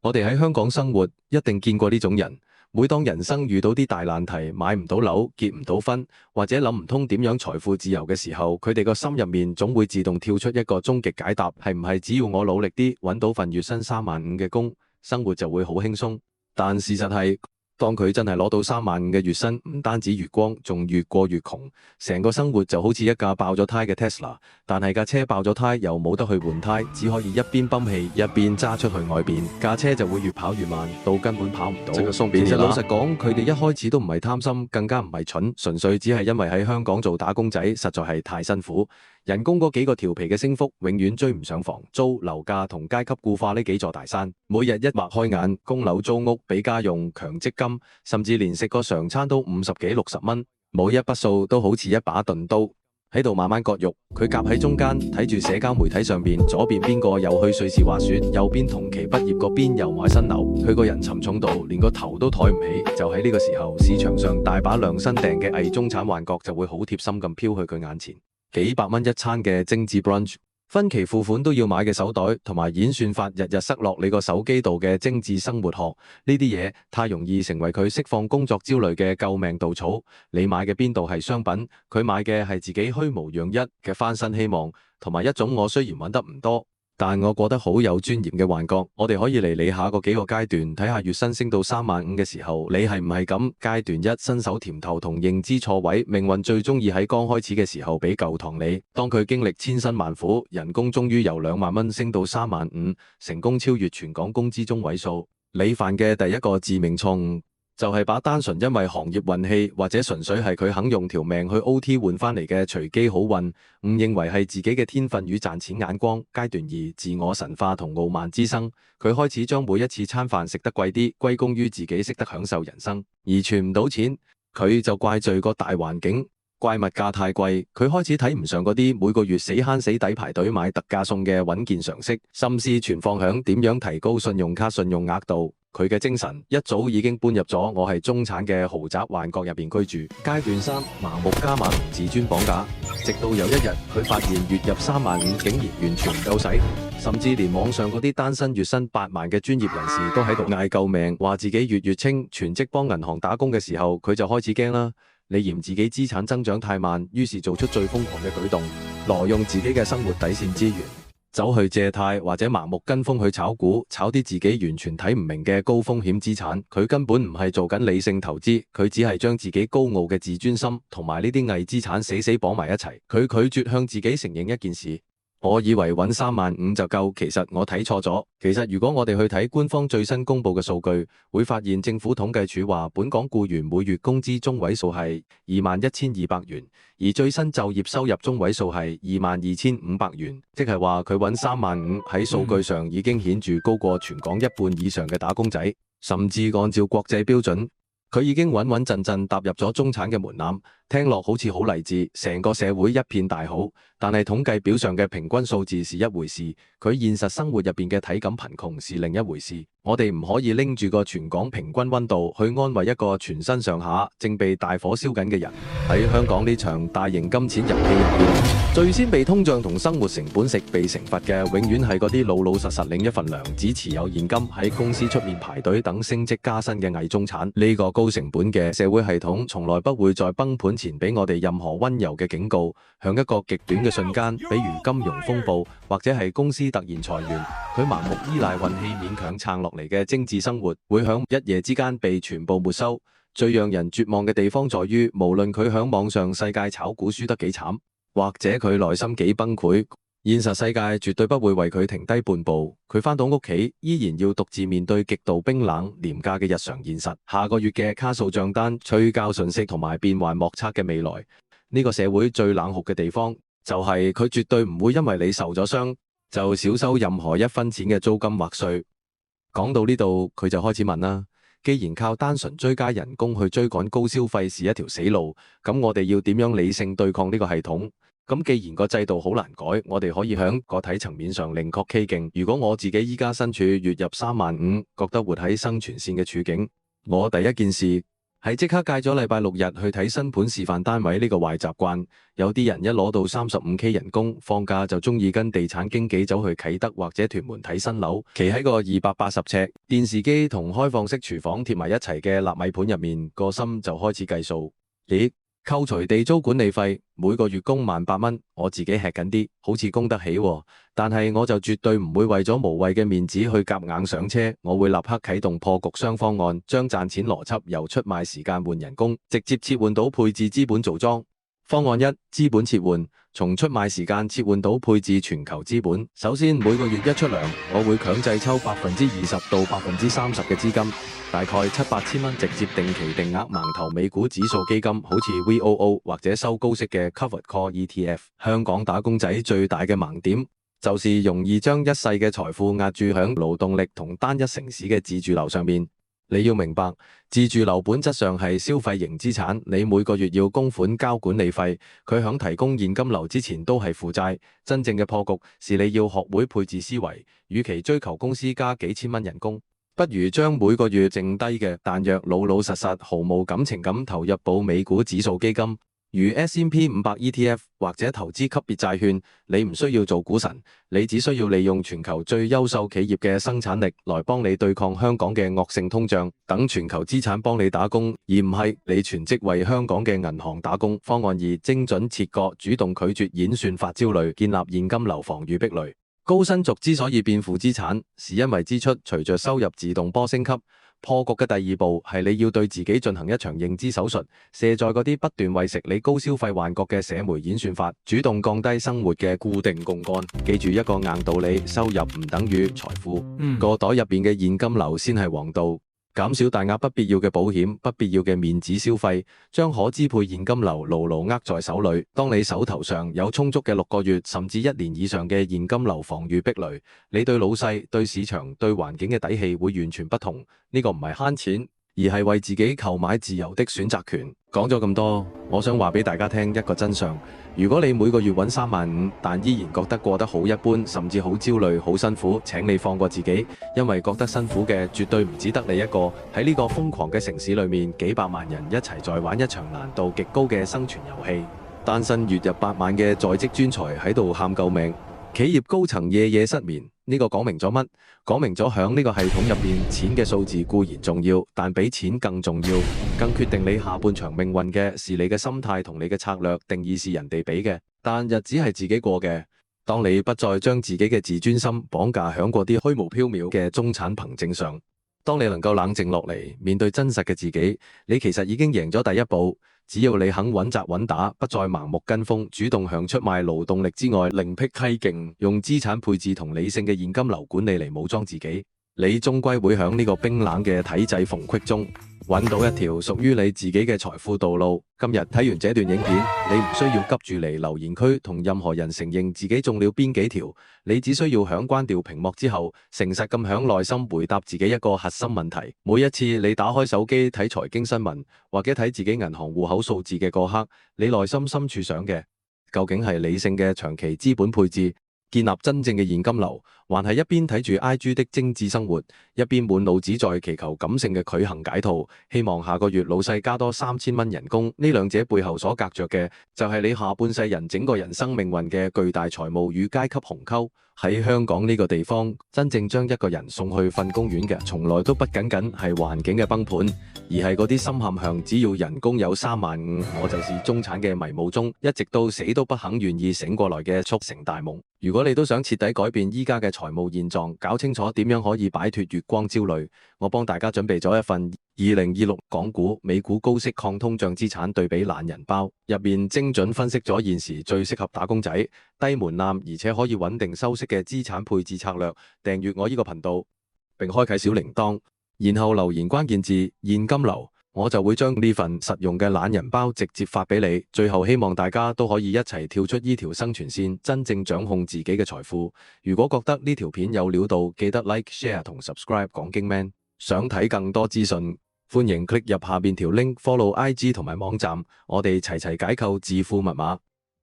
我哋喺香港生活，一定見過呢種人。每當人生遇到啲大難題，買唔到樓、結唔到婚，或者諗唔通點樣財富自由嘅時候，佢哋個心入面總會自動跳出一個終極解答：係唔係只要我努力啲，揾到份月薪35000嘅工，生活就會好輕鬆？但事實係，當佢真係攞到35000嘅月薪，唔單止月光，仲越過越窮，成個生活就好似一架爆咗胎嘅 Tesla， 但係架車爆咗胎又冇得去換胎，只可以一邊泵氣一邊揸出去外邊，架車就會越跑越慢，到根本跑唔到。其實老實講，佢哋一開始都唔係貪心，更加唔係蠢，純粹只係因為喺香港做打工仔實在係太辛苦。人工嗰幾個調皮嘅升幅，永遠追唔上房租、樓價同階級固化呢幾座大山。每日一擘開眼，供樓租屋、俾家用、強積金，甚至連食個常餐都50幾60蚊，每一筆數都好似一把鈍刀喺度慢慢割肉。佢夾喺中間，睇住社交媒體上邊，左邊邊個又去瑞士滑雪，右邊同期畢業嗰邊又買新樓，佢個人沉重到連個頭都抬唔起。就喺呢個時候，市場上大把量身訂嘅偽中產幻覺就會好貼心咁飄去佢眼前。幾百蚊一餐嘅精緻 brunch， 分期付款都要買嘅手袋，同埋演算法日日塞落你個手機度嘅精緻生活學，呢啲嘢太容易成為佢釋放工作焦慮嘅救命稻草。你買嘅邊度係商品，佢買嘅係自己虛無攘一嘅翻身希望，同埋一種我雖然揾得唔多，但我過得好有尊嚴嘅幻覺。我哋可以嚟理下個幾個階段，睇下月薪升到35000嘅時候，你係唔係咁？階段一，新手甜頭同認知錯位，命運最中意喺剛開始嘅時候俾舊糖你。當佢經歷千辛萬苦，人工終於由20000蚊升到35000，成功超越全港工資中位數，你犯嘅第一個致命錯誤，就係把單純因為行業運氣或者純粹係佢肯用條命去 OT 換翻嚟嘅隨機好運，誤認為係自己嘅天分與賺錢眼光。階段二，自我神化同傲慢之生，佢開始將每一次餐飯食得貴啲歸功於自己識得享受人生，而存唔到錢，佢就怪罪個大環境，怪物價太貴。佢開始睇唔上嗰啲每個月死慳死抵排隊買特價送嘅穩健常識，心思全放響點樣提高信用卡信用額度。佢嘅精神一早已經搬入咗我係中產嘅豪宅幻覺入邊居住。階段三，盲目加碼同自尊綁架，直到有一日佢發現月入35000竟然完全唔夠使，甚至連網上嗰啲單身月薪8萬嘅專業人士都喺度嗌救命，話自己月月清，全職幫銀行打工嘅時候，佢就開始驚啦。你嫌自己資產增長太慢，於是做出最瘋狂嘅舉動，挪用自己嘅生活底線資源，走去借貸或者盲目跟風去炒股，炒啲自己完全睇唔明嘅高風險資產。佢根本唔係做緊理性投資，佢只係將自己高傲嘅自尊心同埋呢啲偽資產死死綁埋一齊。佢拒絕向自己承認一件事：我以為揾35000就夠，其實我睇錯咗。其實如果我哋去睇官方最新公布嘅數據，會發現政府統計處話本港僱員每月工資中位數係21200元，而最新就業收入中位數係22500元，即係話佢揾35000喺數據上已經顯著高過全港一半以上嘅打工仔，甚至按照國際標準，佢已經穩穩陣陣踏入咗中產嘅門檻。聽落好似好勵志，成個社會一片大好，但係統計表上嘅平均數字是一回事，佢現實生活入邊嘅體感貧窮是另一回事。我哋唔可以拎住個全港平均溫度去安慰一個全身上下正被大火燒緊嘅人。喺香港呢場大型金錢遊戲入邊，最先被通脹同生活成本食被懲罰嘅，永遠係嗰啲老老實實領一份糧，只持有現金喺公司出面排隊等升職加薪嘅偽中產。呢個高成本嘅社會系統，從來不會在崩盤前俾我哋任何溫柔嘅警告。向一個極短嘅瞬間，比如金融風暴或者係公司突然裁員，佢盲目依賴運氣勉強撐落嚟嘅精緻生活，會響一夜之間被全部沒收。最讓人絕望嘅地方在於，無論佢響網上世界炒股輸得幾慘，或者佢內心幾崩潰，現實世界絕對不會為佢停低半步。佢返到屋企，依然要獨自面對極度冰冷廉價嘅日常現實，下個月嘅卡數賬單、催交信息同埋變幻莫測嘅未來。呢個社會最冷酷嘅地方，就係佢絕對唔會因為你受咗傷，就少收任何一分錢嘅租金或稅。講到呢度，佢就開始問啦：既然靠單純追加人工去追趕高消費是一條死路，咁我哋要點樣理性對抗呢個系統？咁既然個制度好難改，我哋可以響個體層面上另闢蹊徑。如果我自己依家身處月入35000，覺得活喺生存線嘅處境，我第一件事係即刻戒咗禮拜六日去睇新盤示範單位呢個壞習慣。有啲人一攞到35K 人工，放假就中意跟地產經紀走去啟德或者屯門睇新樓，企喺個280尺電視機同開放式廚房貼埋一齊嘅納米盤入面，個心就開始計數。咦？扣除地租管理費，每個月供18,000，我自己吃緊啲，好似供得起喎。但係我就絕對唔會為咗無謂嘅面子去夾硬上車，我會立刻啟動破局雙方案，將賺錢邏輯由出賣時間換人工，直接切換到配置資本做莊。方案一，資本切換，從出賣時間切換到配置全球資本。首先每個月一出糧，我會強制抽20%到30%嘅資金，大概7-8千蚊，直接定期定額盲投美股指數基金，好似 VOO 或者收高息嘅 Covered Call ETF。香港打工仔最大嘅盲點就是容易將一世嘅財富押注響勞動力同單一城市嘅自住樓上面。你要明白，自住樓本質上係消費型資產，你每個月要供款交管理費，佢響提供現金流之前都係負債。真正嘅破局是你要學會配置思維，與其追求公司加幾千蚊人工，不如將每個月剩低嘅彈藥老老實實毫無感情咁投入到美股指數基金，如 S&P 500 ETF 或者投資級別債券。你唔需要做股神，你只需要利用全球最優秀企業嘅生產力來幫你對抗香港嘅惡性通脹，等全球資產幫你打工，而唔係你全職為香港嘅銀行打工。方案二，精準切割，主動拒絕演算法焦慮，建立現金流防禦壁壘。高薪族之所以變負資產，是因為支出隨着收入自動波升級。破局嘅第二步係你要對自己進行一場認知手術，卸載嗰啲不斷餵食你高消費幻覺嘅社媒演算法，主動降低生活嘅固定槓桿。記住一個硬道理，收入唔等於財富，個袋入邊嘅現金流先係王道。減少大額不必要嘅保險、不必要嘅面子消費，將可支配現金流牢牢握在手裏。當你手頭上有充足嘅6個月甚至1年以上嘅現金流防禦壁壘，你對老細、對市場、對環境嘅底氣會完全不同。呢個唔係慳錢，而係為自己購買自由的選擇權。講咗咁多，我想話俾大家聽一個真相：如果你每個月揾35000，但依然覺得過得好一般，甚至好焦慮、好辛苦，請你放過自己，因為覺得辛苦嘅絕對唔止得你一個。喺呢個瘋狂嘅城市裏面，幾百萬人一齊在玩一場難度極高嘅生存遊戲。單身月入8萬嘅在職專才喺度喊救命，企業高層夜夜失眠。呢個講明咗乜？講明咗響呢個系統入邊，錢嘅數字固然重要，但比錢更重要，更決定你下半場命運嘅是你嘅心態同你嘅策略。定義是人哋俾嘅，但日子係自己過嘅。當你不再將自己嘅自尊心綁架響嗰啲虛無縹緲嘅中產憑證上，當你能夠冷靜落嚟，面對真實嘅自己，你其實已經贏咗第一步。只要你肯穩紮穩打，不再盲目跟風，主動向出賣勞動力之外另闢蹊徑，用資產配置同理性嘅現金流管理嚟武裝自己，你終歸會響呢個冰冷嘅體制縫隙中揾到一條屬於你自己嘅財富道路。今日睇完這段影片，你唔需要急住嚟留言區同任何人承認自己中了邊幾條，你只需要響關掉屏幕之後，誠實咁響內心回答自己一個核心問題。每一次你打開手機睇財經新聞，或者睇自己銀行戶口數字嘅嗰刻，你內心深處想嘅究竟係理性嘅長期資本配置，建立真正嘅現金流，還係一邊睇住 IG 的精緻生活，一邊滿腦子在祈求感性嘅渠行解套，希望下個月老細加多3000蚊人工。呢兩者背後所隔着嘅，就係你下半世人整個人生命運嘅巨大財務與階級鴻溝。喺香港呢個地方，真正將一個人送去瞓公園嘅，從來都不僅僅係環境嘅崩盤，而係嗰啲深陷向只要人工有35000，我就是中產嘅迷霧中，一直到死都不肯願意醒過來嘅速成大夢。如果你都想徹底改變依家嘅財務現狀，搞清楚點樣可以擺脫月光焦慮，我幫大家準備咗一份2026港股、美股高息抗通脹資產對比懶人包，入面精準分析咗現時最適合打工仔、低門檻而且可以穩定收息嘅資產配置策略。訂閱我呢個頻道並開啟小鈴鐺，然後留言關鍵字現金流，我就會將呢份實用嘅懶人包直接發俾你。最後希望大家都可以一齊跳出呢條生存線，真正掌控自己嘅財富。如果覺得呢條片有料到，記得 Like、Share 同 Subscribe 講經 Man。想睇更多資訊，歡迎 click 入下邊條 link follow IG 同埋網站，我哋齊齊解構致富密碼。